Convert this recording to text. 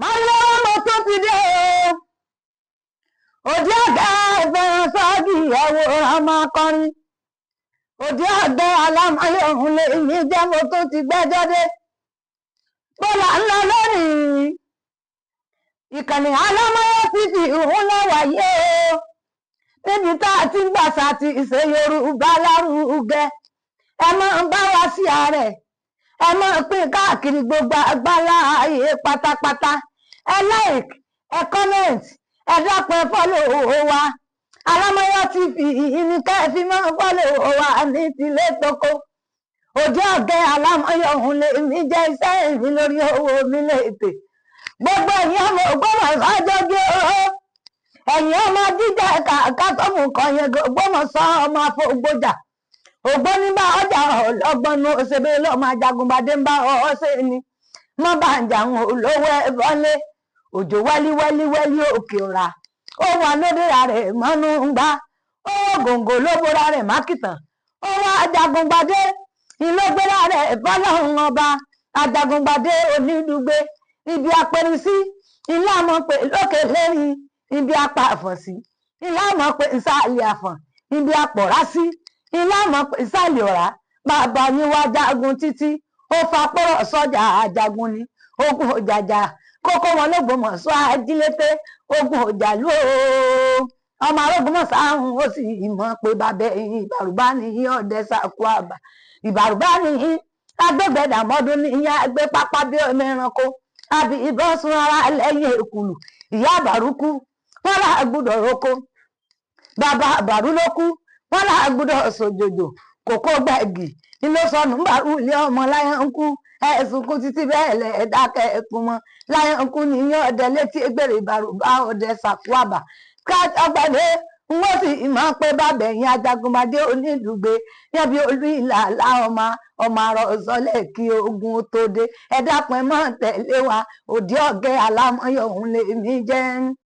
Màlúwà mo tó ti dé o. Òdì ọ̀gá ìfẹ̀ràn sọ́ọ̀gì àwòrán máa kọrin. Òdì ọ̀gá alámáyé òun lè mí jẹ́ mo tó ti gbẹ́jọ́ dé. Bọ́lá ńlá lónìí. Ìkànnì Alámáyé TV òun lẹ́wàáyé o. Níbi tá a ti ń gbàṣà ti ìṣe Yorùbá lárugẹ. Ẹ máa ń bá wa sí ààrẹ. Ẹ máa pín káàkiri gbogbo àgbálá ayé pátápátá. Ẹ like, ẹ comment, ẹ dákun ẹ follow wa. Alámáyé TV ní ká ẹ fi máa follow wa ní tilé toko. Òdì ọ̀gá Alámáyé òun lè mí jẹ́ iṣẹ́ mi lórí owó mi létè. Gbogbo ẹ̀yin ọmọ Ògbómọ̀ṣọ́ jọgé o. Ẹ̀yin ọmọ jíjà kàkà tó mú kan yẹn Ògbómọ̀ṣọ́ ọmọ Afọ̀gbọ́jà. Ògbóni bá ọjà ọlọ́gbọ́n ní òṣèbé lọ́mọ Ajagungbadé ń bá ọ ṣe ni. Mọ́ bá ń jà wọn olówó ẹ̀bọ́lé. Òjò wẹ́lí òkè ọ̀rá. Ó wà lóde rẹ̀ mọ́nú ń gbá. Ó gòǹgò ló bóra rẹ̀ mákìtàn. Ó wá Ajagungbadé. Ìlógbéra rẹ̀ fọ́lọ́run ọba. Ajagungbadé onídùúgbé. Ibi apẹ̀rù sí. Ilé àmọ́ pé lókè lẹ́rìn. Ibi apá àfọ̀n sí. Ilé àmọ́ pé ìsàlẹ̀ àfọ̀n. Ibi apọ̀rá sí. Ilé àmọ́ pé ìsàlẹ̀ ọ̀rá. Bàbá yín wá jagun títí. Ó fa pọ́rọ̀ sọ́jà ajagun ni. Ogun òjàjà. Kókó wọn l'Ógbómọ̀ṣọ́ ajílété. Ogun òjàlú o. Ọmọ Arógunmọ̀ṣọ́ àrùn ó sì mọ̀ pé bàbá ẹ̀yìn ìbàrùbá nìyí ọ̀dẹ sàkó àbà. Ìbàrùbá nìyí. Agbẹ́gbẹ̀dàmọ́dún nìyí agbé pápá bí ọmọ ẹranko. Àbí ìbọn sun ara lẹ́yìn èkùlù. Ìyá àbàrúkú. Wọ́n là gbúdọ̀ roko. Bàbá àbàrú ló kú. Wọ́n là gbúdọ̀ sòjòjò. Kòkó gbẹ̀gì. Ilé sọnù ń bàrú ilé ọmọ láyé ń kú. Ẹ̀sùn kú títí bẹ́ẹ̀ lẹ̀ ẹ̀dákẹ́ ẹ̀kún mọ́. Láyé ń kú nìyẹn ọdẹ létí ẹgbẹ̀rẹ̀ ìbàrùbá ọdẹ sàkó àbà. Ká ọgbàdé ń wọ́n sì máa ń pé bàbá ẹ̀yìn Ajagungbadé onídùúgbé. Yẹ́bi olú ìlà àlá ọmọ àrọ̀ ọ̀sọ́lẹ̀ kí ogun tó dé. Ẹ dákun ẹ máa tẹ̀lé wa. Òdì ọ̀gá Alámáyé òun lè mí jẹ́.